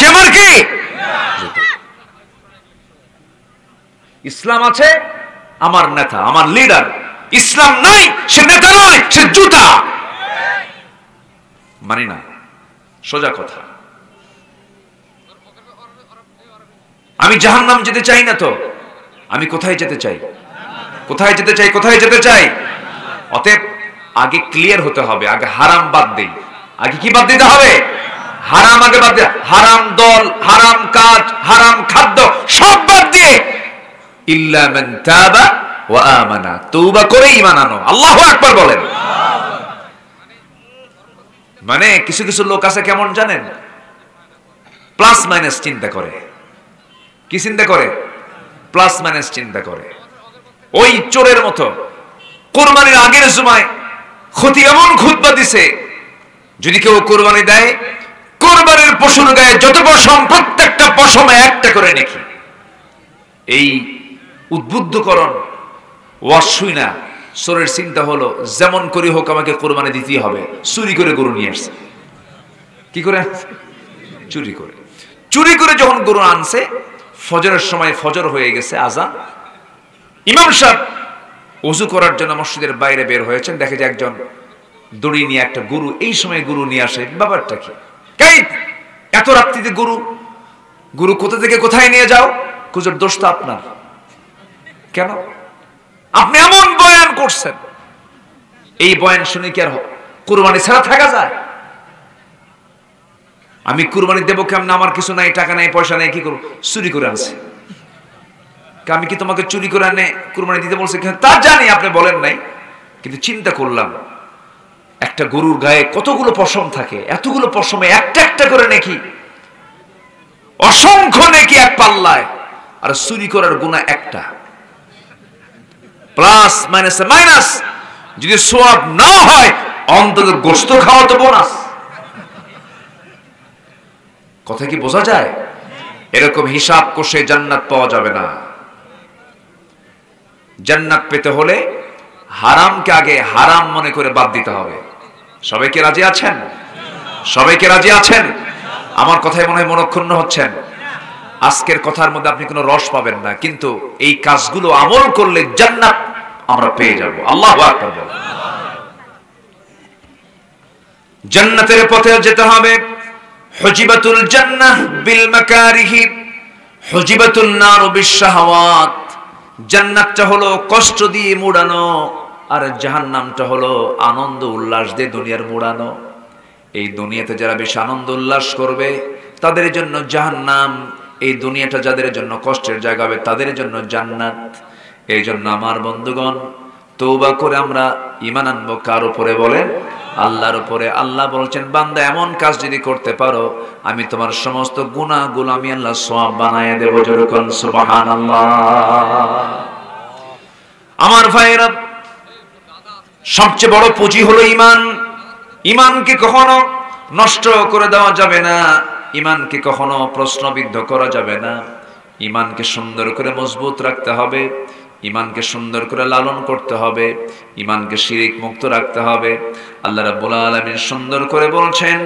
সে আমার কি? ইসলাম আছে, আমার নেতা, আমার লিডার। ইসলাম নাই, সে নেতা নয়, সে জুতা। মানি না, সোজা কথা। আমি জাহান্নাম যেতে চাই না তো, আমি কোথায় যেতে চাই? কোথায় যেতে চাই? কোথায় যেতে চাই? অতএব আগে ক্লিয়ার হতে হবে, আগে হারাম বাদ দেই। আগে কি বাদ দিতে হবে? হারাম আগে বাদ দিয়ে, হারাম দল, হারাম কাজ, হারাম খাদ্য সব বাদ দিয়ে ইল্লা মান তাবা ওয়া আমানা, তওবা করে ঈমান আনো। আল্লাহু আকবার বলেন। মানে কিছু কিছু লোক আছে কেমন জানেন? প্লাস মাইনাস চিন্তা করে। কি চিন্তা করে? প্লাস মাইনাস চিন্তা করে। ওই চোরের মতো কোরবানির আগের সময় ক্ষতি এমন খুতবা দিছে, যদি কেউ কোরবানি দেয়, কোরবানির পশুর গায়ে যত পশম, প্রত্যেকটা পশমে একটা করে নেকি। এই উদ্বুদ্ধকরণ ওয়াজ শুই না চোরের চিন্তা হলো, যেমন করে হোক আমাকে কোরবানি দিতেই হবে। চুরি করে গরু নিয়ে আসছে। কি করে আনছে? চুরি করে। চুরি করে যখন গরু আনছে, ফজরের সময় ফজর হয়ে গেছে, আজান। ইমাম সাহেব ওযু করার জন্য মসজিদের বাইরে বের হয়েছেন, দেখে যে একজন দড়ি নিয়ে একটা গরু, এই সময় গরু নিয়ে আসে। ব্যাপারটা কি? এত রাত্রিতে গরু, গরু কোথা থেকে কোথায় নিয়ে যাও? হুজুর দোষ তো আপনার। কেন? আপনি এমন বয়ান করছেন, এই বয়ান শুনে কি আর কুরবানি ছাড়া থাকা যায়? আমি কুরবানি দেবো কেমন? আমার কিছু নাই, টাকা নাই, পয়সা নাই, কি করবো? চুরি করে আনছে। আমি কি তোমাকে চুরি করে আনে কুরবানি দিতে বলছি? তা জানি আপনি বলেন নাই, কিন্তু চিন্তা করলাম একটা গরুর গায়ে কতগুলো পশম থাকে, এতগুলো পশমে একটা একটা করে নেকি, অসংখ্য নেকি এক পাল্লায়, আর চুরি করার গুনাহ একটা। প্লাস মাইনাস মাইনাস, যদি সওয়াব না হয় অন্তত গোশত খাওয়া তো বোনাস। কথা কি বোঝা যায়? এরকম হিসাব কষে জান্নাত পাওয়া যাবে না। জান্নাত পেতে হলে হারামকে আগে হারাম মনে করে বাদ দিতে হবে। সবাইকে রাজি আছেন? সবাইকে রাজি আছেন? আমার কথায় মনে হয় মনক্ষুণ্ণ হচ্ছেন। আজকের কথার মধ্যে আপনি কোনো রস পাবেন না, কিন্তু এই কাজগুলো আমল করলে জান্নাত আমরা পেয়ে যাব। আল্লাহু আকবার বলেন। জান্নাতের পথে যেতে হবে। হুজিবাতুল জান্নাহ বিল মাকারিহি, হুজিবাতুন নার বিশ শাহাওয়াত। জান্নাতটা হলো কষ্ট দিয়ে মোড়ানো, আর জাহান্নামটা হলো আনন্দ উল্লাস দিয়ে দুনিয়ার মোড়ানো। এই দুনিয়াতে যারা বেশি আনন্দ উল্লাস করবে তাদের জন্য জাহান্নাম, এই দুনিয়াটা যাদের জন্য কষ্টের জায়গা হবে তাদের জন্য জান্নাত। এই জন্য আমার বন্ধুগণ, তওবা করে আমরা ঈমান আনবো কার উপরে বলেন? আল্লাহর উপরে। আল্লাহ বলছেন, বান্দা এমন কাজ যদি করতে পারো, আমি তোমার সমস্ত গুনাহগুলো আমি আল্লাহ সওয়াব বানায় দেব। যেরকম সুবহানাল্লাহ। আমার ভাইরা, সবচেয়ে বড় পুঁজি হলো ঈমান। ঈমানকে কখনো নষ্ট করে দেওয়া যাবে না, ঈমানকে কখনো প্রশ্নবিদ্ধ করা যাবে না। ঈমানকে সুন্দর করে মজবুত রাখতে হবে, ঈমানকে সুন্দর করে লালন করতে হবে, ঈমানকে শিরিক মুক্ত রাখতে হবে। আল্লাহ রাব্বুল আলামিন সুন্দর করে বলছেন,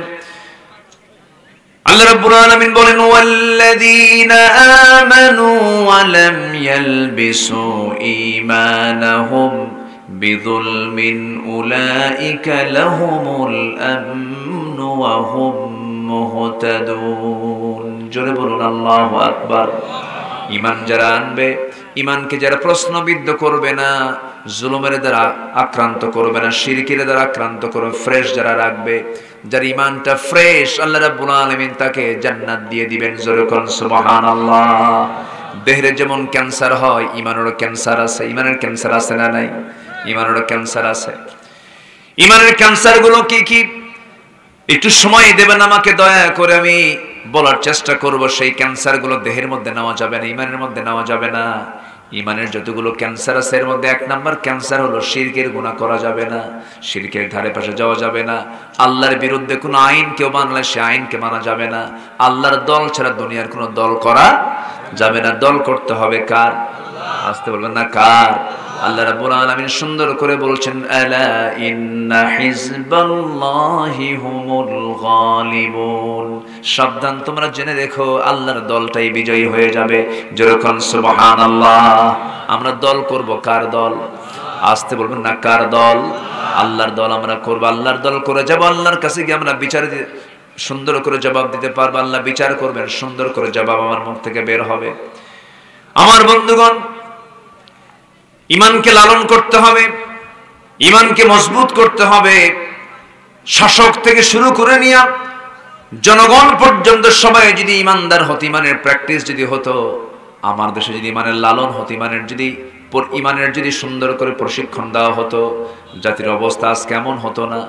আল্লাহ রাব্বুল আলামিন বলেন, ওয়াল্লাযীনা আমানু ওয়া লাম ইয়ালবিসু ঈমানাহুম বিযুলমিন উলাইকা লাহুমুল আমনু ওয়া হুম মুহতাদুন। জোরে বলুন আল্লাহু আকবার। ঈমান যারা আনবে, ঈমানকে যারা প্রশ্নবিদ্ধ করবে না, জুলুমের দ্বারা আক্রান্ত করবে না, শিরকের দ্বারা আক্রান্ত করবে, ফ্রেশ যারা রাখবে, যার ঈমানটা ফ্রেশ, আল্লাহ রাব্বুল আলামিন তাকে জান্নাত দিয়ে দিবেন। জোরে কোন সুবহানাল্লাহ। দেহের যেমন ক্যান্সার হয়, ঈমানেরও ক্যান্সার আছে। ঈমানের ক্যান্সার আছে না নাই? ঈমানেরও ক্যান্সার আছে। ঈমানের ক্যান্সার গুলো কি কি? একটু সময় দেবেন আমাকে দয়া করে, আমি বলার চেষ্টা করব। সেই ক্যান্সার গুলো দেহের মধ্যে নেওয়া যাবে না, ঈমানের মধ্যে নেওয়া যাবে না। ঈমানের যতগুলো ক্যান্সার আছে এর মধ্যে এক নাম্বার ক্যান্সার হলো শিরকের গুনাহ করা যাবে না, শিরকের ধারে পাশে যাওয়া যাবে না। আল্লাহর বিরুদ্ধে কোনো আইন কেউ মানলে সে আইনকে মানা যাবে না। আল্লাহর দল ছাড়া দুনিয়ার কোনো দল করা যাবে না। দল করতে হবে কার? আসতে বলবেন না, কার? আল্লাহ রাব্বুল আলামিন সুন্দর করে বলছেন, আলা ইন্না হিজবাল্লাহি হুমুল গালিবুন, সাবধান তোমরা জেনে রেখো আল্লাহর দলটাই বিজয়ী হয়ে যাবে। যেরকম সুবহানাল্লাহ। আমরা দল করব কার দল? আসতে বলবেন না, কার দল? আল্লাহর দল আমরা করব। আল্লাহর দল করে যাব, আল্লাহর কাছে গিয়ে আমরা বিচার সুন্দর করে জবাব দিতে পারবো। আল্লাহ বিচার করবেন, সুন্দর করে জবাব আমার মুখ থেকে বের হবে। আমার বন্ধুগণ, ঈমানকে লালন করতে হবে, ঈমানকে মজবুত করতে হবে। শাসক থেকে শুরু করে নিয়ে জনগণ পর্যন্ত সবাই যদি ঈমানদার হতো, ঈমানের প্র্যাকটিস যদি হতো, আমার দেশে যদি ঈমানের লালন হতো, ঈমানের যদি সুন্দর করে প্রশিক্ষণ দেওয়া হতো, জাতির অবস্থা আজ কেমন হতো না।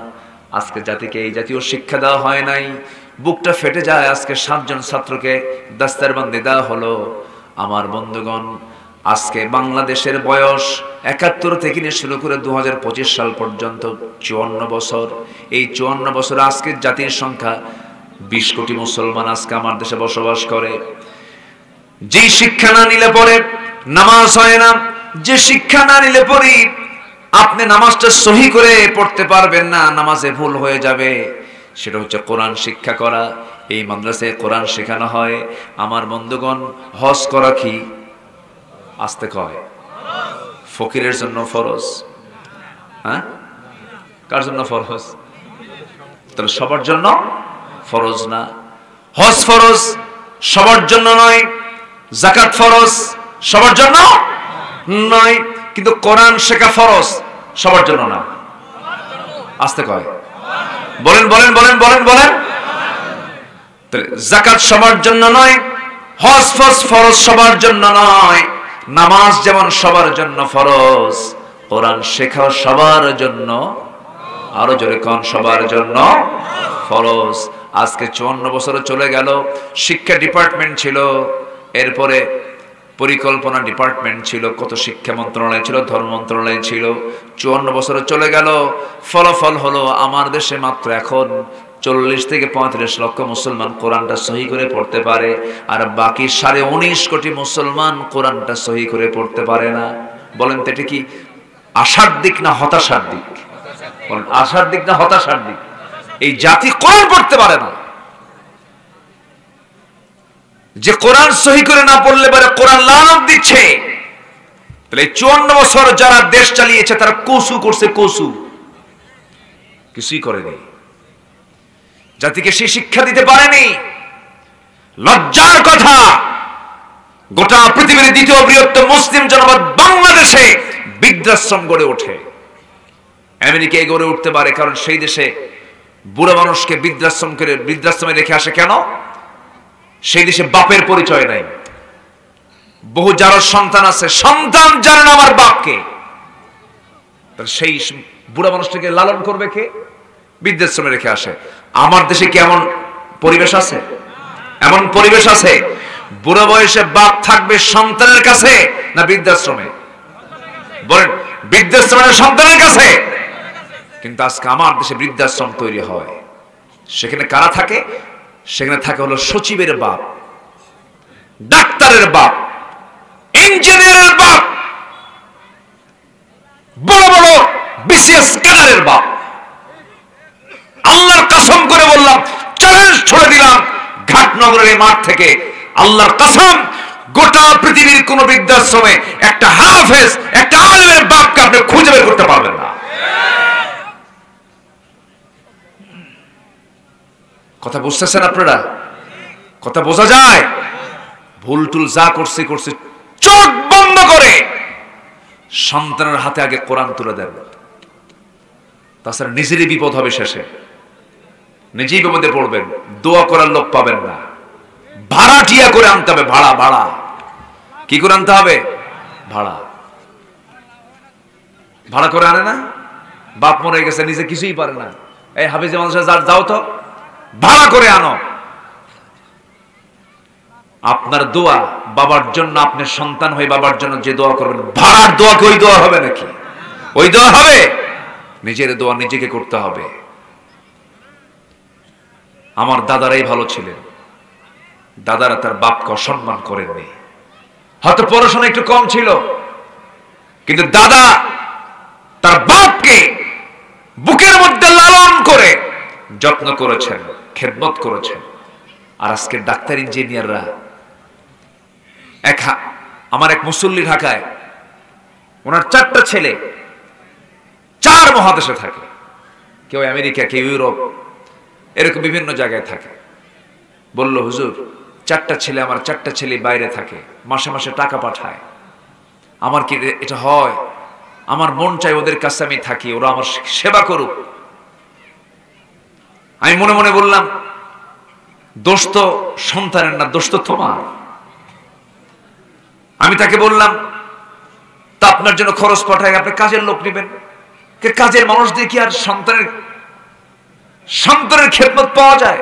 আজকে জাতিকে এই জাতীয় শিক্ষা দেওয়া হয় নাই, বুকটা ফেটে যায়। আজকে 7 জন ছাত্রকে দাস্তারবন্দি দেওয়া হলো। আমার বন্ধুগণ, আজকে বাংলাদেশের বয়স 71 থেকে নিয়ে শুরু করে 2025 সাল পর্যন্ত 54 বছর। এই 54 বছর আজকের জাতির সংখ্যা 20 কোটি মুসলমান আজকে আমার দেশে বসবাস করে। যে শিক্ষা না নিলে পরে নামাজ হয় না, যে শিক্ষা না নিলে পরে আপনি নামাজটা সহি করে পড়তে পারবেন না, নামাজে ভুল হয়ে যাবে, সেটা হচ্ছে কোরআন শিক্ষা করা। এই মাদ্রাসায় কোরআন শেখানো হয়। আমার বন্ধুগণ, হজ করা কি আস্তে কয় ফকিরের জন্য ফরজ? হ্যাঁ, কার জন্য ফরজ? তাহলে সবার জন্য ফরজ না। হজ ফরজ সবার জন্য নয়, যাকাত ফরজ সবার জন্য নয়, কিন্তু কোরআন শেখা ফরজ সবার জন্য না। আস্তে কয়, বলেন বলেন বলেন বলেন বলেন। যাকাত সবার জন্য নয়, হজ ফরজ সবার জন্য নয়, নামাজ যেমন সবার জন্য ফরজ, কোরআন শেখা সবার জন্য, আরো জোরে কোন, সবার জন্য ফরজ। আজকে 54 বছর চলে গেল, শিক্ষা ডিপার্টমেন্ট ছিল, এরপরে পরিকল্পনা ডিপার্টমেন্ট ছিল, কত শিক্ষা মন্ত্রণালয় ছিল, ধর্ম মন্ত্রণালয় ছিল। 54 বছর চলে গেল, ফলাফল হলো আমার দেশে মাত্র এখন 40 থেকে 35 লক্ষ মুসলমান কোরআনটা সহি করে পড়তে পারে, আর বাকি 19.5 কোটি মুসলমান কোরআনটা সহি করে পড়তে পারে না। বলেন তো এটা কি আশার দিক না হতাশার দিক? বলেন, আশার দিক না হতাশার দিক? এই জাতি কোরআন পড়তে পারে না। যে কোরআন সহি করে না পড়লে পারে কোরআন লানত দিচ্ছে। তাহলে 54 বছর যারা দেশ চালিয়েছে তারা কসু করছে, কসু কিছুই করেনি, জাতিকে সে শিক্ষা দিতে পারেনি। লজ্জার কথা, গোটা পৃথিবীর দ্বিতীয় বৃহত্তম মুসলিম জনপদ বাংলাদেশে বৃদ্ধাশ্রম গড়ে ওঠে। আমেরিকায় গড়ে উঠতে পারে, কারণ সেই দেশে বুড়া মানুষকে বৃদ্ধাশ্রমে রেখে আসে। কেন? সেই দেশে বাপের পরিচয় নাই। বহু যার সন্তান আছে, সন্তান জানেন আমার বাপকে, সেই বুড়া মানুষটাকে লালন করবে কে? বৃদ্ধাশ্রমে রেখে আসে। আমার দেশে কি এমন পরিবেশ আছে? এমন পরিবেশ আছে? বুড়া বয়সে বাপ থাকবে সন্তানের কাছে না বৃদ্ধাশ্রমে? বলেন, বৃদ্ধাশ্রমের সন্তানের কাছে। কিন্তু আজকে আমার দেশে বৃদ্ধাশ্রম তৈরি হয়, সেখানে কারা থাকে? সেখানে থাকে হলো সচিবের বাপ, ডাক্তারের বাপ, ইঞ্জিনিয়ারের বাপ, বড় বড় বিসিএস ক্যাডারের বাপ। আল্লাহর কসম করে বললাম, চ্যালেঞ্জ ছড়ে দিলাম ঘাটনগরের মাঠ থেকে, আল্লাহর কসম, গোটা পৃথিবীর কোন বৃদ্ধাশ্রমে একটা হাফেজ, একটা আলেমের বাপকে আপনি খুঁজে বের করতে পারবেন না। কথা বুঝতেছেন আপনারা? কথা বোঝা যায়? ভুল টুল যা করছে করছে, চোখ বন্ধ করে সন্তানের হাতে আগে কোরআন তুলে দেন, তাছাড়া নিজেরই বিপদ হবে শেষে, নিজেই বিপদে পড়বেন, দোয়া করার লোক পাবেন না। ভাড়াটিয়া করে আনতে হবে, ভাড়া ভাড়া। কি করে আনতে হবে? ভাড়া। ভাড়া করে আনে না? বাপ মরে গেছে, নিজে কিছুই পারে না, এই হাফিজে মানুষের যাও তো, ভাড়া করে আনো। আপনার দোয়া বাবার জন্য, আপনার সন্তান হয়ে বাবার জন্য যে দোয়া করবেন, ভাড়ার দোয়া কি ওই দোয়া হবে নাকি? ওই দোয়া হবে? নিজের দোয়া নিজেকে করতে হবে। আমার দাদারাই ভালো ছিলেন, দাদারা তার বাপকে অসম্মান করেননি। হয়তো পড়াশোনা একটু কম ছিল, কিন্তু দাদা তার বাপকে বুকের মধ্যে লালন করে যত্ন করেছেন, খেদমত করেছেন। আর আজকে ডাক্তার ইঞ্জিনিয়াররা, আমার এক মুসল্লি ঢাকায়, ওনার 4টা ছেলে 4 মহাদেশে থাকে, কেউ আমেরিকা, কেউ ইউরোপ, এরকম বিভিন্ন জায়গায় থাকে। বলল, হুজুর 4টা ছেলে, আমার 4টা ছেলে বাইরে থাকে, মাসে মাসে টাকা পাঠায়, আমার কি এটা হয়? আমার মন চাই ওদের কাছে আমি থাকি, ওরা আমার সেবা করুক। আমি মনে মনে বললাম, দোষ তো সন্তানের না, দোষ তো তোমার। আমি তাকে বললাম, তা আপনার জন্য খরচ পাঠায়, আপনি কাজের লোক নেবেন, কাজের মানুষ দিয়ে কি আর সন্তানের খেদমত পাওয়া যায়?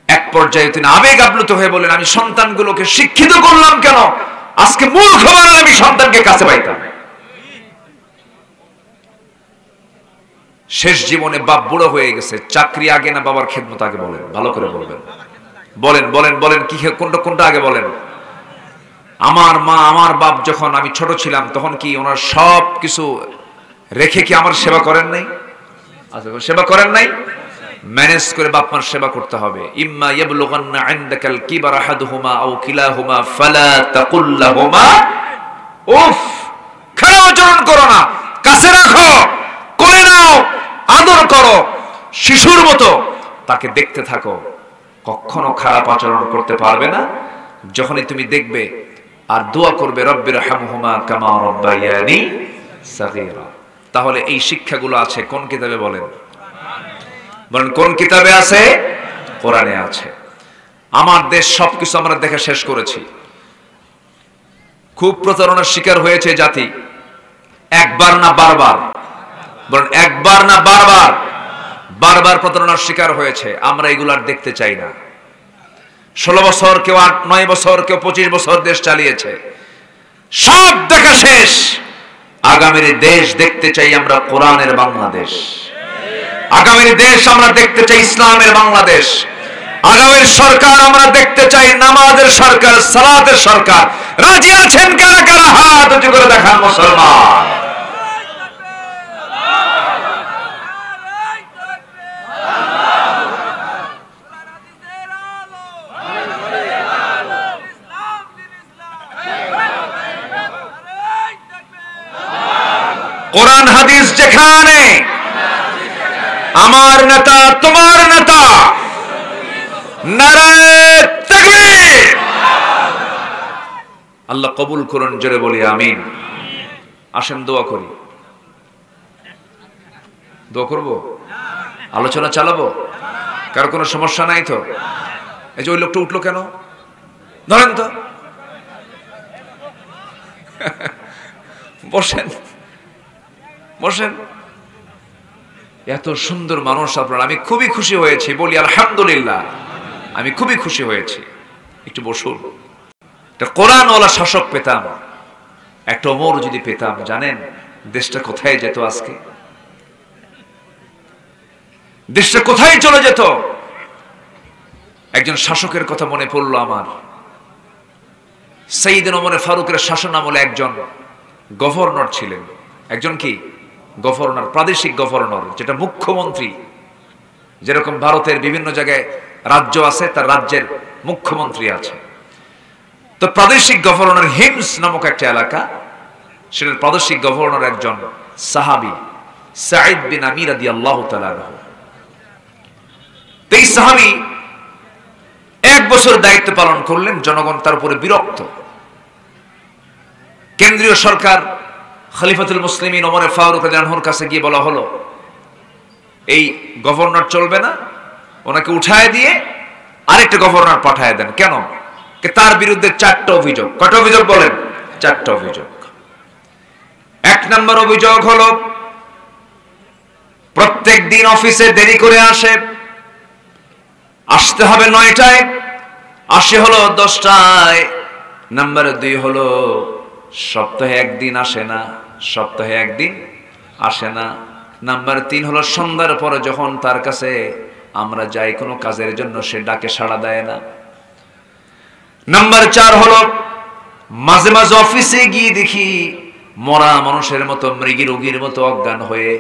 এক পর্যায়ে তিনি আবেগ আপ্লুত হয়ে বলেন, আমি সন্তানগুলোকে শিক্ষিত করলাম কেন? আজকে মূর্খ বানালে আমি সন্তানকে কাছে পাইতাম। শেষ জীবনে বাপ বুড়ো হয়ে গেছে, চাকরি আগে না বাবার খেদমত আগে? বলেন, ভালো করে বলবেন, বলেন বলেন বলেন, কি কোনটা আগে বলেন? আমার মা, আমার বাপ যখন আমি ছোট ছিলাম, তখন কি ওনার সব কিছু রেখে কি আমার সেবা করেন নাই? আচ্ছা, সেবা করেন নাই? ম্যানেজ করে বাপ মার সেবা করতে হবে। ইম্মা ইয়াবলুগান্না ইনদাকাল কিবার আহাদুহুমা আও কিলাহুমা ফালা তাকুল লাহুমা উফ। খারাপ আচরণ করো না, কাছে রাখো, কোলে নাও, আদর করো, শিশুর মতো তাকে দেখতে থাকো। কখনো খারাপ আচরণ করতে পারবে না যখনই তুমি দেখবে। আর দোয়া করবে, রব্বির হামহুমা কামা রাব্বায়ানি সাগীরা। তাহলে এই শিক্ষাগুলো আছে কোন কিতাবে? বলেন বলেন, কোন কিতাবে আছে? কোরআনে আছে। আমার দেশ সবকিছু আমরা দেখে শেষ করেছি। খুব প্রতারণার শিকার হয়েছে জাতি, একবার না বারবার। বলেন, একবার না বারবার? বারবার প্রতারণার শিকার হয়েছে। আমরা এগুলার দেখতে চাই না। 16 বছর, কেউ 8-9 বছর, কেউ 25 বছর দেশ চালিয়েছে, সব দেখা শেষ। আগামীর দেশ দেখতে চাই আমরা কোরআনের বাংলাদেশ। আগামীর দেশ আমরা দেখতে চাই ইসলামের বাংলাদেশ। আগামীর সরকার আমরা দেখতে চাই নামাজের সরকার, সালাতের সরকার। রাজি আছেন কারা কারা? হাত উঁচু করে দেখান মুসলমান। কোরআন হাদিস যেখানে, আমার নেতা তোমার নেতা, নারায়ে তাকবীর। আল্লাহ কবুল করুন, জোরে বলি আমিন। আসেন দোয়া করি। দোয়া করব, আলোচনা চালাবো, কারো কোনো সমস্যা নাই তো? এই যে ওই লোকটা উঠলো কেন? ধরেন তো, বসেন বসেন। এত সুন্দর মানুষ আপনারা, আমি খুবই খুশি হয়েছি। বলি আলহামদুলিল্লাহ, আমি খুবই খুশি হয়েছি। একটু বসুন। একটা কোরআনওয়ালা শাসক পেতাম, একটা ওমর যদি পেতাম, জানেন দেশটা কোথায় যেত আজকে? দেশটা কোথায় চলে যেত? একজন শাসকের কথা মনে পড়লো আমার। সাইয়েদনা ওমর ফারুকের শাসন আমলে একজন গভর্নর ছিলেন। একজন কি? গভর্নর, প্রাদেশিক গভর্নর, যেটা মুখ্যমন্ত্রী। যেরকম ভারতের বিভিন্ন জায়গায় রাজ্য আছে, তার রাজ্যের মুখ্যমন্ত্রী আছে। তো প্রাদেশিক গভর্নর, হিমস নামক একটা এলাকা, সেটার প্রাদেশিক গভর্নর একজন সাহাবী, সাঈদ বিন আমির রাদিয়াল্লাহু তাআলা আনহু। এই সাহাবী 1 বছর দায়িত্ব পালন করলেন, জনগণ তার উপরে বিরক্ত। কেন্দ্রীয় সরকার খলিফাতুল মুসলিমিন ওমর ফারুক রাদিয়াল্লাহু আনহুর কাছে গিয়ে বলা হলো, এই গভর্নর চলবে না, ওনাকে উঠায় দিয়ে আরেকটা গভর্নর পাঠায় দেন। কেন? তার বিরুদ্ধে 4টা অভিযোগ। কয়টা অভিযোগ বলেন? 4টা অভিযোগ। 1 নম্বর অভিযোগ হলো প্রত্যেক দিন অফিসে দেরি করে আসে, আসতে হবে 9টায়, আসে হলো 10টায়। নাম্বার 2 হলো সপ্তাহে 1 দিন আসে না, সপ্তাহে 1 দিন আসে না। নাম্বার 3 হলো সন্ধ্যার পরে যখন তার কাছে আমরা যাই কোনো কাজের জন্য, সে ডাকে সাড়া দেয় না। নাম্বার 4 হলো মাঝে মাঝে অফিসে গিয়ে দেখি মরা মানুষের মতো, মৃগী রোগীর মতো অজ্ঞান হয়ে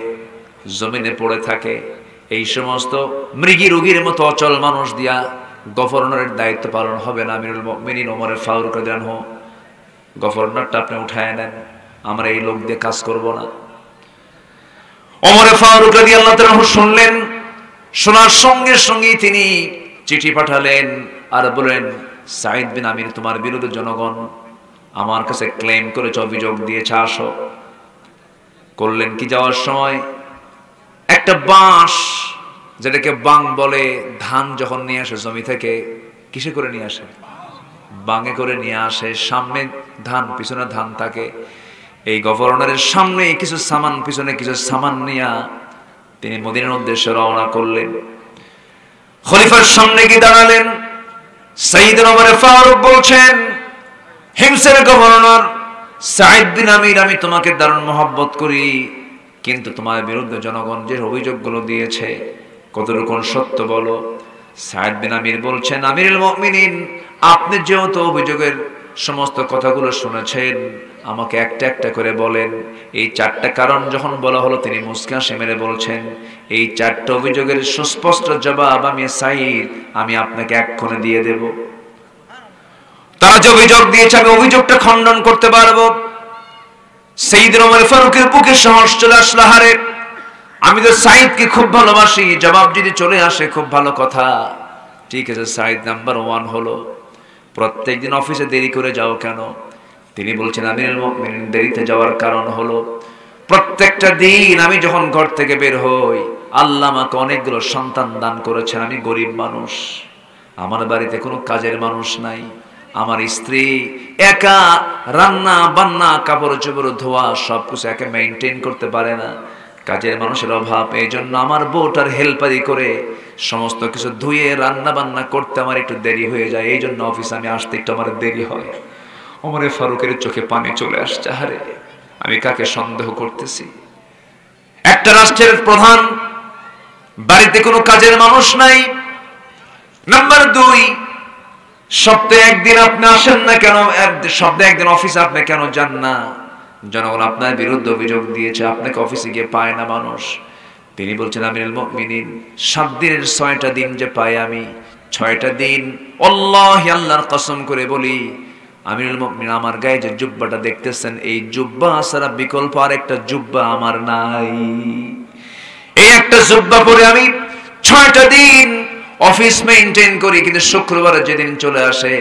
জমিনে পড়ে থাকে। এই সমস্ত মৃগী রোগীর মতো অচল মানুষ দিয়া গভর্নরের দায়িত্ব পালন হবে না। আমিরুল মুমিনিন ওমর ফারুক রাদিয়াল্লাহু আনহু, গভর্নরটা আপনি উঠায় নেন, আমরা এই লোক দিয়ে কাজ করব না। ওমর ফারুক রাদিয়াল্লাহু আনহু শুনলেন, শোনার সঙ্গে সঙ্গে তিনি চিঠি পাঠালেন আর বলেন, সাঈদ বিন আমির তোমার বিরুদ্ধে জনগণ আমার কাছে ক্লেম করেছে, অভিযোগ দিয়েছে, আসো। করলেন কি, যাওয়ার সময় একটা বাঁশ, যেটাকে বাং বলে, ধান যখন নিয়ে আসে জমি থেকে, কিসে করে নিয়ে আসে? বাঙে করে নিয়ে আসে। সামনে ধান, পিছনে ধান থাকে। এই গভর্নরের সামনে কিছু সামান, পিছনে কিছু সামান নিয়ে তিনি মদিনার উদ্দেশ্যে রওনা করলেন। খলিফার সামনে গিয়ে দাঁড়ালেন। সাইয়েদনা ওমর ফারুক বলছেন, হিমসের গভর্নর সাঈদ বিন আমির, আমি তোমাকে দারুণ মহব্বত করি, কিন্তু তোমার বিরুদ্ধে জনগণ যে অভিযোগগুলো দিয়েছে কতটুকু সত্য বলো। সাঈদ বিন আমির বলছেন, আমিরুল মুমিনিন, আপনি যেহেতু অভিযোগের সমস্ত কথাগুলো শুনেছেন, আমাকে একটা একটা করে বলেন। এই 4টা কারণ যখন বলা হলো, তিনি মুস্কি হাসি মেরে বলছেন, এই 4টা অভিযোগের সুস্পষ্ট জবাব আমি সাঈদ, আমি আপনাকে এক্ষণে দিয়ে দেব। তারা যে অভিযোগ দিয়েছে আমি অভিযোগটা খণ্ডন করতে পারবো। সাইয়েদনা ওমর ফারুকের বুকে সাহস চলে আসলো, হারে আমি তো সাঈদকে খুব ভালোবাসি, জবাব যদি চলে আসে খুব ভালো কথা। ঠিক আছে, সাঈদ নাম্বার 1 হলো, প্রত্যেকদিন অফিসে দেরি করে যাও কেন? তিনি বলছেন, আমিরুল মুমিনিন, দেরিতে যাওয়ার কারণ হলো প্রত্যেকটা দিন আমি যখন ঘর থেকে বের হই, আল্লাহ আমাকে অনেকগুলো সন্তান দান করেছেন। আমি গরিব মানুষ, আমার বাড়িতে কোনো কাজের মানুষ নাই, আমার স্ত্রী একা রান্না বান্না, কাপড় চোপড় ধোয়া সবকিছু একা মেইনটেইন করতে পারে না, কাজের মানুষের অভাব। এই জন্য আমার বউটার হেল্পারি করে সমস্ত কিছু ধুয়ে রান্না বান্না করতে আমার একটু দেরি হয়ে যায়, এই জন্য অফিসে আমি আসতে একটু আমার দেরি হয়। ওমর ফারুকের চোখে পানি চলে আসছে, আরে আমি কাকে সন্দেহ করতেছি? একটা রাষ্ট্রের প্রধান, বাড়িতে কোনো কাজের মানুষ নাই। নাম্বার 2, সপ্তাহে একদিন আপনি আসেন না কেন? সপ্তাহে একদিন অফিসে আপনি কেন যান না? জনগণ আপনার বিরুদ্ধে অভিযোগ দিয়েছে, আপনাকে অফিসে গিয়ে পায় না মানুষ। তিনি বলছেন, আমিরুল মুমিনিন, 7 দিনের 6টা দিন যে পাই আমি, 6টা দিন আল্লাহ, আল্লাহর কসম করে বলি, আমিরুল মুমিনিন, আমার গায়ে যে জুব্বাটা দেখতেছেন, এই জুব্বা ছাড়া বিকল্প আর একটা জুব্বা আমার নাই। এই একটা জুব্বা পরে আমি 6টা দিন অফিস মেইনটেইন করি, কিন্তু শুক্রবারে যেদিন চলে আসে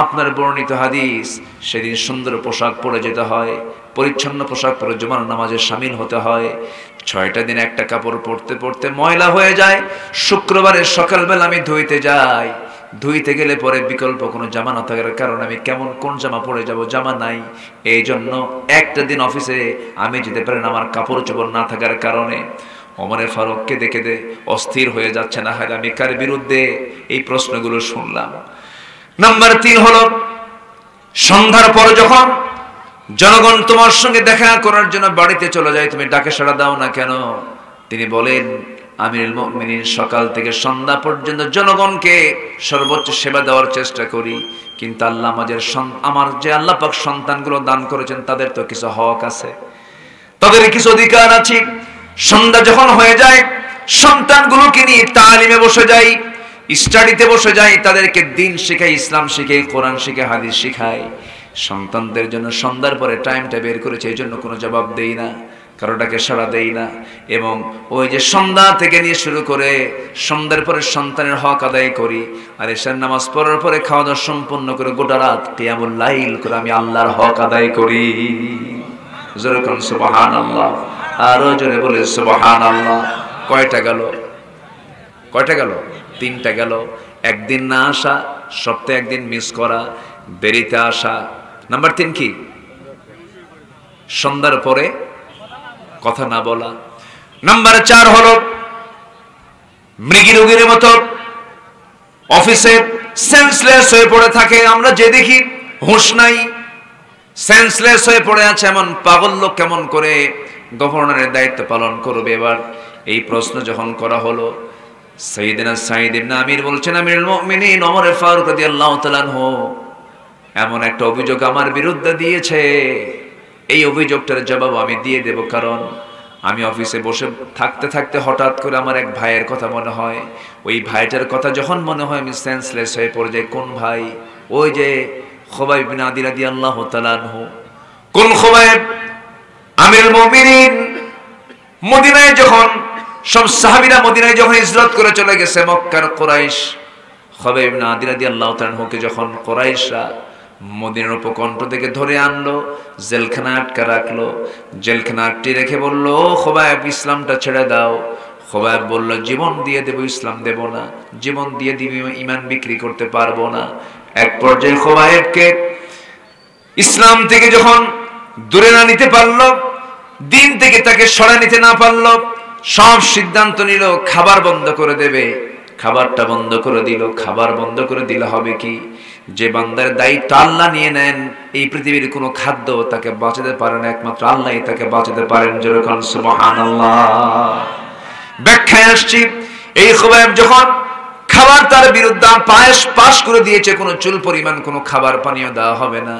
আপনার বর্ণিত হাদিস, সেদিন সুন্দর পোশাক পরে যেতে হয়, পরিচ্ছন্ন পোশাক পরে জুমার নামাজে শামিল হতে হয়। 6টা দিন একটা কাপড় পরতে পরতে ময়লা হয়ে যায়। শুক্রবারের সকালবেলা আমি ধুইতে যাই, ধুইতে গেলে পরে বিকল্প কোনো জামা না থাকার কারণে আমি কোন জামা পরে যাব, জামা নাই। এই জন্য একটা দিন অফিসে আমি যেতে পারি না, আমার কাপড় চোপড় না থাকার কারণে। ওমর ফারুককে দেখে অস্থির হয়ে যাচ্ছে, না হয় আমি কার বিরুদ্ধে এই প্রশ্নগুলো শুনলাম। নাম্বার 3 হলো, সন্ধ্যার পর যখন জনগণ তোমার সঙ্গে দেখা করার জন্য বাড়িতে চলে যায়, তুমি ডাকে সাড়া দাও না কেন? তিনি বলেন, আমিরুল মুমিনিন, সকাল থেকে সন্ধ্যা পর্যন্ত জনগণকে সর্বোচ্চ সেবা দেওয়ার চেষ্টা করি, কিন্তু আল্লাহ আমার যে আল্লাহ পাক সন্তানগুলো দান করেছেন, তাদের তো কিছু হক আছে, তাদের কিছু অধিকার আছে। সন্ধ্যা যখন হয়ে যায়, সন্তানগুলোকে নিয়ে তালিমে বসে যাই, স্টাডিতে বসে যাই, তাদেরকে দিন শেখাই, ইসলাম শিখাই, কোরআন শিখাই, হাদিস শিখাই। সন্তানদের জন্য সন্ধ্যার পরে টাইমটা বের করেছে, এই জন্য কোনো জবাব দেই না, কারোটাকে সাড়া দেই না। এবং ওই যে সন্ধ্যা থেকে নিয়ে শুরু করে সন্ধ্যার পরে সন্তানের হক আদায় করি, আর এশার নামাজ পড়ার পরে খাওয়া দাওয়া সম্পন্ন করে গোটা রাত কিয়ামুল লাইল করে আমি আল্লাহর হক আদায় করি। জোরে কোন সুবহানাল্লাহ, আরো জোরে বলে সুবহানাল্লাহ। কয়টা গেল? 3টা গেল। একদিন না আসা, সপ্তাহে একদিন মিস করা, দেরিতে আসা। নাম্বার 3 কি? সন্ধ্যার পরে কথা না বলা। নাম্বার 4 হলো, মৃগী রোগীর মতো অফিসে সেন্সলেস হয়ে পড়ে থাকে। আমরা যে দেখি হুঁশ নাই, সেন্সলেস হয়ে পড়ে আছে, এমন পাগল লোক কেমন করে গভর্নরের দায়িত্ব পালন করবে? এবার এই প্রশ্ন যখন করা হলো, সাইয়েদনা সাঈদ ইবনে আমির বলছেন, আমিরুল মুমিনিন ওমর ফারুক রাদিয়াল্লাহু তাআলা আনহু, এমন একটা অভিযোগ আমার বিরুদ্ধে দিয়েছে, এই অভিযোগটার জবাব আমি দিয়ে দেব। কারণ আমি অফিসে বসে থাকতে থাকতে হঠাৎ করে আমার এক ভাইয়ের কথা মনে হয়। ওই ভাইটার কথা যখন মনে হয় আমি সেন্সলেস হয়ে পড়ে যাই। কোন ভাই? ওই যে খুবাইব বিন আদি রাদিয়াল্লাহু তাআলা আনহু। কোন খুবাইব? আমিরুল মুমিনিন। মদিনায় যখন সব সাহাবীরা মদিনায় যখন হিজরত করে চলে গেছে, মক্কার কুরাইশ খুবাইব বিন আদি রাদিয়াল্লাহু তাআলা আনহুকে যখন কুরাইশরা মদিনার উপকণ্ঠ থেকে ধরে আনলো, জেলখানায় আটকা রাখলো। জেলখানা আটকে রেখে বলল, খুবাইব ইসলামটা ছেড়ে দাও। খুবাইব বলল, জীবন দিয়ে দেব, ইসলাম দেব না। জীবন দিয়ে দিবি, ঈমান বিক্রি করতে পারবো না। এক পর্যায়ে খুবাইবকে ইসলাম থেকে যখন দূরে না নিতে পারলো, দিন থেকে তাকে সরা নিতে না পারলো, সব সিদ্ধান্ত নিল খাবার বন্ধ করে দেবে। খাবারটা বন্ধ করে দিল। খাবার বন্ধ করে দিলে হবে কি, যে বান্দার দায়িত্ব আল্লাহ নিয়ে নেন, এই পৃথিবীর কোনো খাদ্য তাকে বাঁচাতে পারে না, একমাত্র আল্লাহই তাকে বাঁচাতে পারেন। যেরকম সুবহানাল্লাহ। ব্যাখ্যায় আসছি, এই খুবাইব যখন খাবার তার বিরুদ্ধে পাশ করে দিয়েছে, কোনো চুল পরিমাণ কোনো খাবার পানীয় দেওয়া হবে না,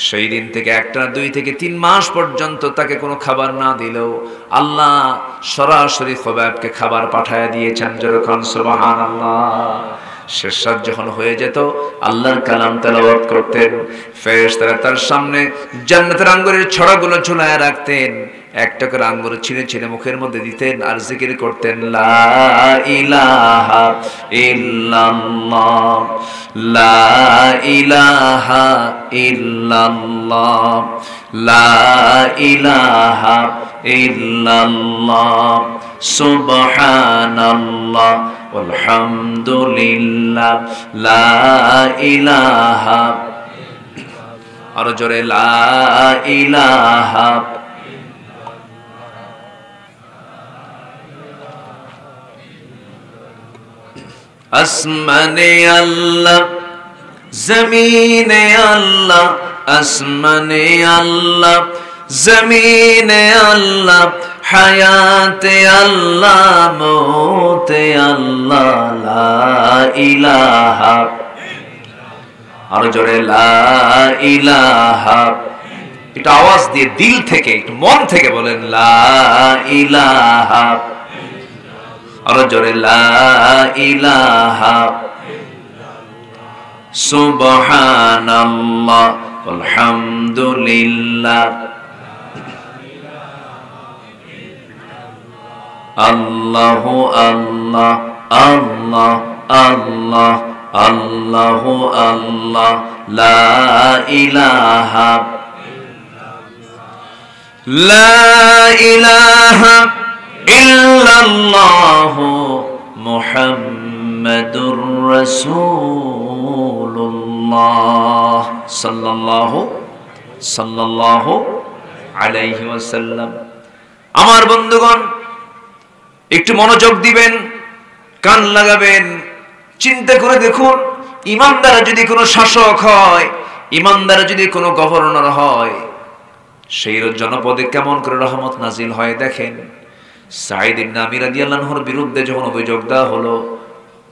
সেই দিন থেকে একটা 2 থেকে 3 মাস পর্যন্ত তাকে কোনো খাবার না দিলেও আল্লাহ সরাসরি খুবাইবকে খাবার পাঠায় দিয়েছেন। যেরকম সুবহানাল্লাহ। শেষ রাত যখন হয়ে যেত, আল্লাহর কালাম তেলাওয়াত করতেন। ফেরেশতারা তার সামনে জান্নাতের আঙ্গুরের ছড়াগুলো ঝুলায় রাখতেন। একটা করে আঙ্গুর ছিঁড়ে ছিঁড়ে মুখের মধ্যে দিতেন আর জিকির করতেন, লা ইলাহা ইল্লাল্লাহ, লা ইলাহা ইল্লাল্লাহ, লা ইলাহা ইল্লাল্লাহ, সুবহানাল্লাহ আলহামদুলিল্লাহ, লা ইলাহা, আরো জোরে, লা ইলাহা। আসমানে আল্লাহ, জমিনে আল্লাহ, আসমানে আল্লাহ, জমিনে আল্লাহ, হায়াতে আল্লাহ, মৌতে আল্লাহ, লা ইলাহা, আরো জোরে, লা ইলাহা। এটা আওয়াজ দিয়ে দিল থেকে, একটু মন থেকে বলেন, লা ইলাহা, আরো জোরে, লা ইলাহা, সুবহানাল্লাহ আলহামদুলিল্লাহ, আল্লাহু আল্লাহ, আল্লাহ আল্লাহ, আল্লাহু আল্লাহ, লা ইলাহা, লা ইলাহা ইল্লাল্লাহু মুহাম্মাদুর রাসূলুল্লাহ সাল্লাল্লাহু আলাইহি ওয়াসাল্লাম। আমার বন্ধুগণ, একটু মনোযোগ দিবেন, কান লাগাবেন, চিন্তা করে দেখুন, ইমানদার যদি কোনো শাসক হয়, ইমানদার যদি কোনো গভর্নর হয়, সেই জনপদে কেমন করে রহমত নাজিল হয়। দেখেন, সাঈদ ইবনে আমির রাদিয়াল্লাহু আনহুর বিরুদ্ধে যখন অভিযোগ দেওয়া হলো,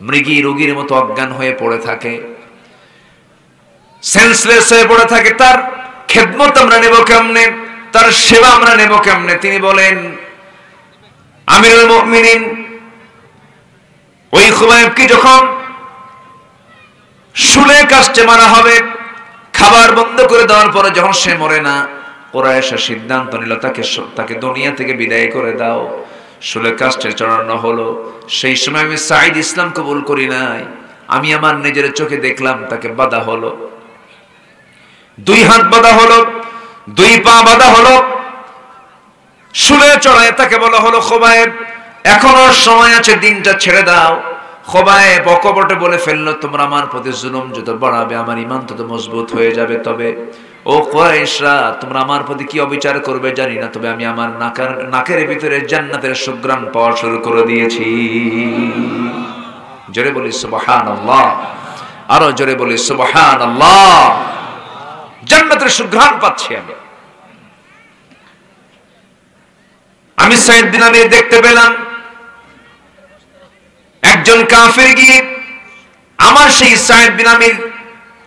মৃগী রোগীর মতো অজ্ঞান হয়ে পড়ে থাকে, সেন্সলেস হয়ে পড়ে থাকে, তার খেদমত আমরা নেব কেমনে, তার সেবা আমরা নেব কেমনে? তিনি বলেন, আমিরুল মুমিনিন ওই খুবাইবকে যখন শুলে কাস্টে মারা হবে, খাবার বন্ধ করে দেওয়ার পরে যখন সে মরে না, কুরাইশ সিদ্ধান্ত নিল তাকে দুনিয়া থেকে বিদায় করে দাও। শুলে কাস্টে চড়ানো হলো। সেই সময় আমি সাঈদ ইসলাম কবুল করি নাই, আমি আমার নিজের চোখে দেখলাম তাকে বাঁধা হলো, 2 হাত বাঁধা হলো, 2 পা বাঁধা হলো, শুলে চড়ায় তাকে বলা হলো, খুবাইব এখনো সময় আছে, দিনটা ছেড়ে দাও। খুবাইব অকপটে বলে ফেললো, তোমরা আমার প্রতি জুলুম যত বাড়াবে আমার ঈমান তত মজবুত হয়ে যাবে। তবে ও কুরাইশরা, তোমরা আমার প্রতি কি অবিচার করবে জানি না, তবে আমি আমার নাকের ভিতরে জান্নাতের সুঘ্রাণ পাওয়া শুরু করে দিয়েছি। জোরে বলি সুবহানাল্লাহ, আরো জোরে বলি সুবহানাল্লাহ। জান্নাতের সুঘ্রাণ পাচ্ছি আমি সাঈদ বিন আমির দেখতে পেলাম একজন কাফের গিয়ে আমার সেই সাঈদ বিন আমির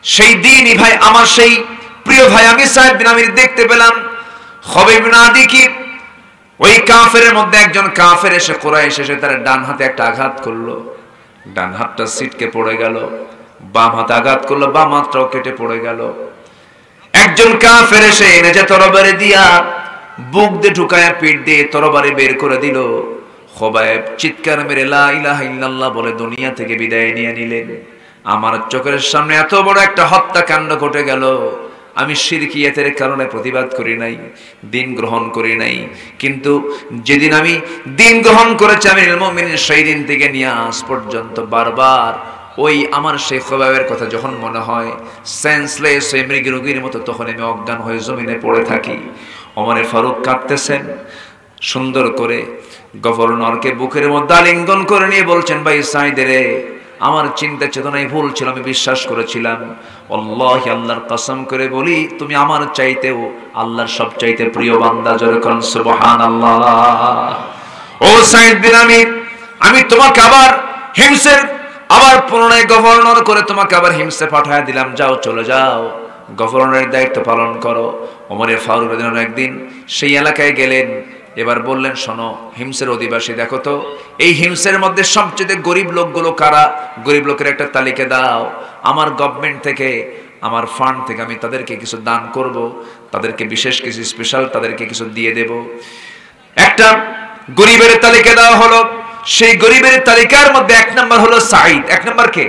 সেই দিনই ভাই আমার সেই প্রিয় ভাই আমি সাহেব বিন আমির দেখতে পেলাম খবীব বিন আদি কি ওই কাফেরের মধ্যে একজন কাফের এসে কুরাইশ এসে তার ডান হাতে একটা আঘাত করলো, ডান হাতটা ছিটকে পড়ে গেল, বাম হাতে আঘাত করলো, বাম হাতটাও কেটে পড়ে গেল। একজন কাফের এসে এনে যে তরবারি দিয়া বুক দিয়ে ঢুকায়া পিঠ দিয়ে তরবারি বের করে দিল। খোবায়েব চিৎকার মেরে লা ইলাহা ইল্লাল্লাহ বলে দুনিয়া থেকে বিদায় নিয়ে নিলেন। আমার চোখের সামনে এত বড় একটা হত্যাকাণ্ড ঘটে গেল। আমি শিরকিয়াতের কারণে প্রতিবাদ করি নাই, দিন গ্রহণ করি নাই, কিন্তু যেদিন আমি দিন গ্রহণ করেছি আমিরুল মুমিনিন সেই দিন থেকে নিয়ে আজ পর্যন্ত বারবার ওই আমার সেই খোবায়েবের কথা যখন মনে হয় সেন্সলেস হয়ে মৃগ রোগীর মতো তখন আমি অজ্ঞান হয়ে জমিনে পড়ে থাকি। ওমরে ফারুক কাঁদতেছেন সুন্দর করে, গভর্নরকে বুকের মধ্যে আলিঙ্গন করে নিয়ে বলছেন, ভাই সাইদ রে, আমার চিন্তা চেতনায় ভুল ছিল, আমি বিশ্বাস করেছিলাম। আল্লাহি আল্লাহর কসম করে বলি তুমি আমার চাইতেও আল্লাহর সবচাইতে প্রিয় বান্দা। জোরে কোন সুবহানাল্লাহ। ও সাইদ বিন আমির, আমি তোমাকে আবার হিমসের আবার পুনরায় গভর্নর করে তোমাকে আবার হিমসে পাঠিয়ে দিলাম, যাও চলে যাও, গভর্নরের দায়িত্ব পালন করো। ওমরে ফারুক রাদিয়াল্লাহু আনহু একদিন সেই এলাকায় গেলেন, এবার বললেন শোনো হিমসের অধিবাসী দেখো তো এই হিমসের মধ্যে সবচেয়ে গরিব লোকগুলো কারা, গরিব লোকের একটা তালিকা দাও, আমার গভর্নমেন্ট থেকে আমার ফান্ড থেকে আমি তাদেরকে কিছু দান করব, তাদেরকে বিশেষ কিছু স্পেশাল তাদেরকে কিছু দিয়ে দেব। একটা গরিবের তালিকা দেওয়া হলো, সেই গরিবের তালিকার মধ্যে এক নম্বর হলো সাঈদ। এক নম্বর কে?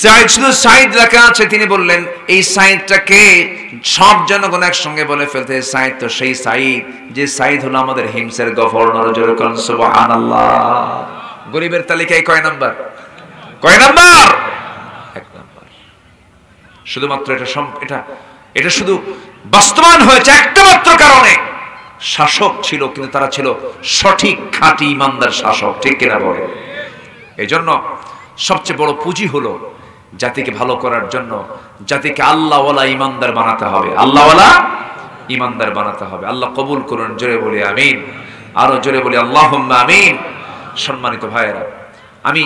সাঈদ। শুধু সাঈদ লেখা আছে। তিনি বললেন এই সাঈদটাকে সব জনগণ একসঙ্গে বলে ফেলতে, সাঈদ তো সেই সাঈদ যে সাঈদ হলো আমাদের হিমসের গভর্নর। জোরে কোন সুবহানাল্লাহ। গরিবের তালিকায় কয় নাম্বার? কয় নাম্বার? এক নাম্বার। শুধুমাত্র এটা শুধু বাস্তবায়ন হয়েছে একটা মাত্র কারণে, শাসক ছিল কিন্তু তারা ছিল সঠিক খাঁটি ইমানদার শাসক, ঠিক কিনা বলে? এই জন্য সবচেয়ে বড় পুঁজি হলো জাতিকে ভালো করার জন্য জাতিকে আল্লাহওয়ালা ইমানদার বানাতে হবে, আল্লাহওয়ালা ইমানদার বানাতে হবে। আল্লাহ কবুল করুন। জোরে বলি আমিন, আরো জোরে বলি আল্লাহুম্মা আমিন। সম্মানিত ভাইয়েরা, আমি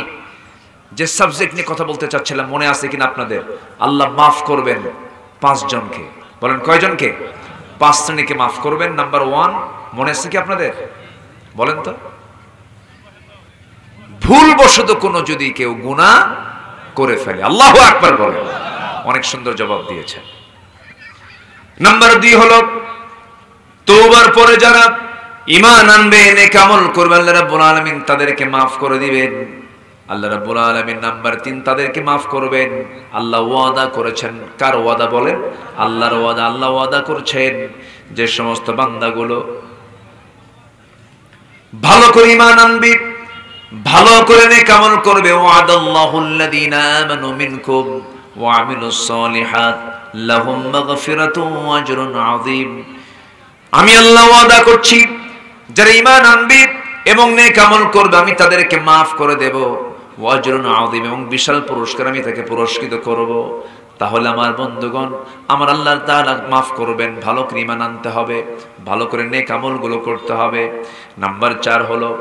যে সাবজেক্ট নিয়ে কথা বলতে চাচ্ছিলাম মনে আছে কিনা আপনাদের? আল্লাহ মাফ করবেন 5 জনকে। বলেন কয়জনকে? 5 শ্রেণীকে মাফ করবেন। নাম্বার 1 মনে আছে কি আপনাদের? বলেন তো। ভুলবশত কোনো যদি কেউ গুনাহ করে ফেলে, আল্লাহু আকবার বলেন। অনেক সুন্দর জবাব দিয়েছেন। নাম্বার 2 হলো তওবার পরে যারা ঈমান আনবে, নেক আমল করবে, আল্লাহ রাব্বুল আলামিন তাদেরকে maaf করে দিবেন। আল্লাহ রাব্বুল আলামিন নাম্বার 3 তাদেরকে maaf করবেন। আল্লাহ ওয়াদা করেছেন। কার ওয়াদা বলেন? আল্লাহর ওয়াদা। আল্লাহ ওয়াদা করেছেন যে সমস্ত বান্দাগুলো ভালো করে ঈমান আনবে, ভালো করে নেক আমল করবে, ওয়াদাল্লাহুল লাযিনা আমানু মিনকুম ওয়া আমিলুস সলিহাত লাহুম মাগফিরাতুন ওয়া আজরুন আযীম। আমি আল্লাহ ওয়াদা করছি যারা ঈমান আনবে এবং নেক আমল করবে আমি তাদেরকে maaf করে দেব, ওয়া আজরুন আযীম, এবং বিশাল পুরস্কার আমি তাকে পুরস্কৃত করব। তাহলে আমার বন্ধুগণ, আমার আল্লাহ তাআলা maaf করবেন। ভালো করে ঈমান আনতে হবে, ভালো করে নেক আমলগুলো করতে হবে। নাম্বার 4 হলো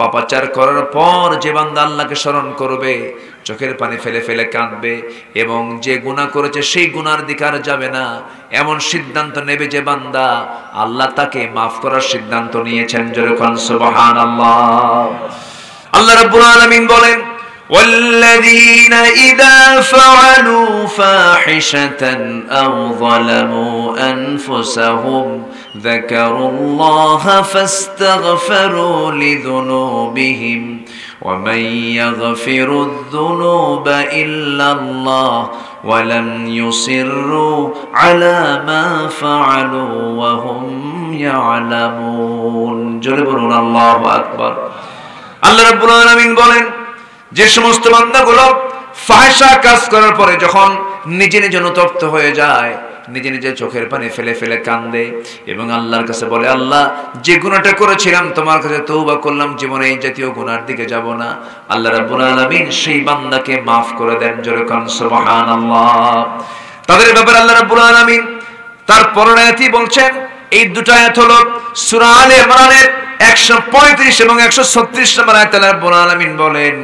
পাপাচার করার পর যে বান্দা আল্লাহকে স্মরণ করবে, চোখের পানি ফেলে ফেলে কাঁদবে এবং যে গুনাহ করেছে সেই গুনার দিকে আর যাবে না, এমন সিদ্ধান্ত নেবে যে বান্দা, আল্লাহ তাকে maaf করার সিদ্ধান্ত নিয়েছেন। জোরে কোন সুবহানাল্লাহ। আল্লাহ রাব্বুল আলামিন বলেন, والذين إذا فعلوا فاحشة أو ظلموا أنفسهم ذكروا الله فاستغفروا لذنوبهم ومن يغفر الذنوب إلا الله ولم يصروا على ما فعلوا وهم يعلمون। جلبون الله أكبر। الله رب العالمين বলেন যে সমস্ত বান্দাগুলো ফাহিশা কাজ করার পরে যখন নিজে নিজে অনুতপ্ত হয়ে যায়, নিজে নিজে চোখের পানি ফেলে ফেলে কাঁদে এবং আল্লাহর কাছে বলে, আল্লাহ যে গুনাহটা করেছিলাম তোমার কাছে তওবা করলাম, জীবনে এই জাতীয় গুনার দিকে যাব না, আল্লাহ রাব্বুল আলামিন সেই বান্দাকে maaf করে দেন। জোরে কোন সুবহানাল্লাহ। তাদের ব্যাপারে আল্লাহ রাব্বুল আলামিন তার পরের আয়াতে বলছেন, এই দুটো আয়াত হলো সূরা আলে ইমরানের 135 এবং 136 নম্বর আয়াতে আল্লাহ রাব্বুল আলামিন বলেন,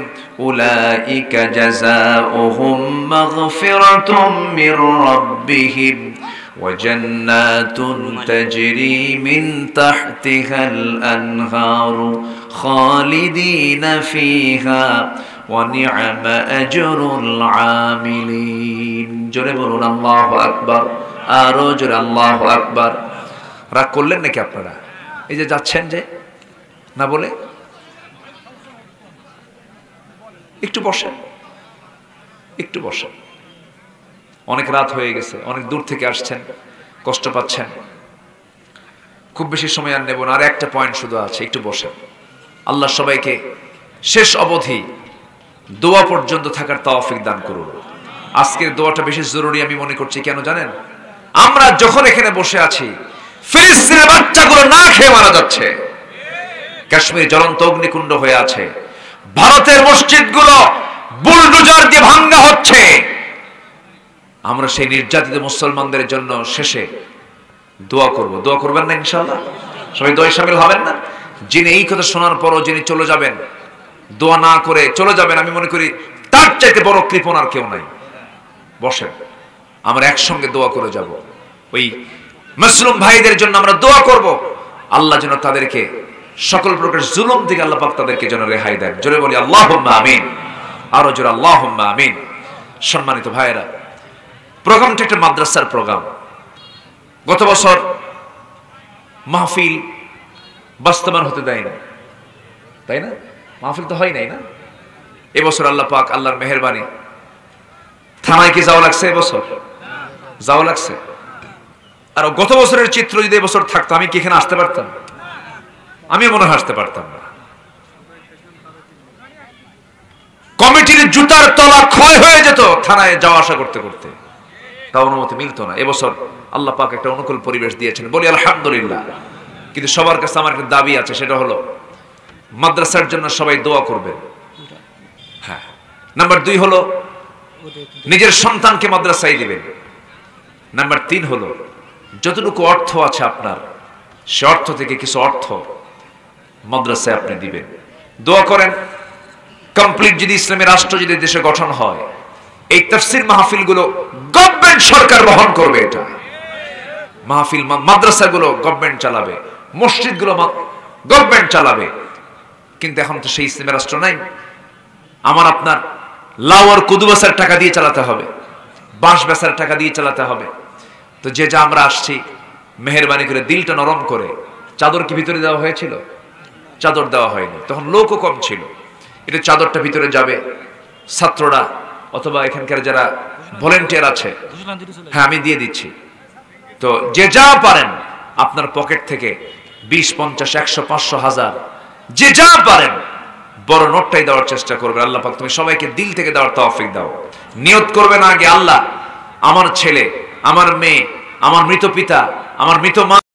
أولئك جزاؤهم مغفرة من ربهم وجنات تجري من تحتها الأنهار خالدين فيها ونعم أجر العاملين জোরে বলুন আল্লাহু আকবার আরো জোরে আল্লাহু আকবার রাগ করলেন নাকি আপনারা এই যে যাচ্ছেন যে না বলে একটু বসেন একটু বসেন অনেক রাত হয়ে গেছে অনেক দূর থেকে আসছেন কষ্ট পাচ্ছেন খুব বেশি সময় আর নেব না আর একটা পয়েন্ট শুধু আছে একটু বসেন আল্লাহ সবাইকে শেষ অবধি দোয়া পর্যন্ত থাকার তৌফিক দান করুন আজকের দোয়াটা বেশি জরুরি আমি মনে করছি কেন জানেন আমরা যখন এখানে বসে আছি ফিলিস্তিনের বাচ্চাগুলো না খেয়ে মারা যাচ্ছে কাশ্মীর জ্বলন্ত অগ্নিকুণ্ড হয়ে আছে ভারতের মসজিদগুলো বুলডোজার দিয়ে ভাঙা হচ্ছে আমরা সেই নির্যাতিত মুসলমানদের জন্য শেষে দোয়া করব দোয়া করবেন না ইনশাআল্লাহ সবাই দোয়ায় শামিল হবেন না যিনি এই কথা শোনার পরও যিনি চলে যাবেন দোয়া না করে চলে যাবেন আমি মনে করি তার চাইতে বড় কৃপণ আর কেউ নাই বসেন আমরা একসঙ্গে দোয়া করে যাব ওই মুসলিম ভাইদের জন্য আমরা দোয়া করব আল্লাহ যেন তাদেরকে সকল প্রকার জুলুম থেকে আল্লাহ পাক তাদেরকে যেন রেহাই দেন জোরে বলি আল্লাহুম্মা আমিন আরো জোরে আল্লাহুম্মা আমিন সম্মানিত ভাইয়েরা প্রোগ্রামটা একটা মাদ্রাসার প্রোগ্রাম গত বছর মাহফিল বাস্তবায়ন হতে দেয় না তাই না মাহফিল তো হয় নাই না এবছর আল্লাহ পাক আল্লাহর মেহেরবানি থানায় কি যাওয়া লাগছে এবছর যাওয়া লাগছে আর গত বছরের চিত্র যদি এবছর থাকতো আমি কি এখানে আসতে পারতাম আমি মনে হয় আসতে পারতাম না কমিটির জুতার তলা ক্ষয় হয়ে যেত থানায় যাওয়া আসা করতে করতে তা অনুমতি মিলতো না এবছর আল্লাহ পাক একটা অনুকূল পরিবেশ দিয়েছেন বলি আলহামদুলিল্লাহ কিন্তু সবার কাছে আমার একটা দাবি আছে সেটা হলো মাদ্রাসার জন্য সবাই দোয়া করবেন হ্যাঁ নাম্বার 2 হলো নিজের সন্তানকে মাদ্রাসায় দিবেন নাম্বার 3 হলো যতটুকু অর্থ আছে আপনার সে অর্থ থেকে কিছু অর্থ মাদ্রাসায় আপনি দিবেন দোয়া করেন কমপ্লিট যদি ইসলামী রাষ্ট্র যদি দেশে গঠন হয় এই তাফসীর মাহফিলগুলো গভর্নমেন্ট সরকার বহন করবে এটা মাহফিল মাদ্রাসাগুলো গভর্নমেন্ট চালাবে মসজিদগুলো গভর্নমেন্ট চালাবে কিন্তু এখন তো সেই ইসলামী রাষ্ট্র নাই আমার আপনার লাউ আর কদু বেচার টাকা দিয়ে চালাতে হবে বাঁশ বেচার টাকা দিয়ে চালাতে হবে তো যে যা আমরা আসছি মেহেরবানি করে দিলটা নরম করে চাদর কি ভিতরে দেওয়া হয়েছিল চাদর দেওয়া হয়নি তখন লোকও কম ছিল এটা চাদরটা ভিতরে যাবে ছাত্ররা অথবা এখানকার যারা ভলেন্টিয়ার আছে হ্যাঁ আমি দিয়ে দিচ্ছি তো যে যা পারেন আপনার পকেট থেকে 20, 50, 100, 500, 1000 যে যা পারেন বড় নোটটাই দেওয়ার চেষ্টা করবে আল্লাহ পাক তুমি সবাইকে দিল থেকে দেওয়ার তৌফিক দাও নিয়ত করবেন আগে আল্লাহ আমার ছেলে আমার মেয়ে আমার মৃত পিতা আমার মৃত মা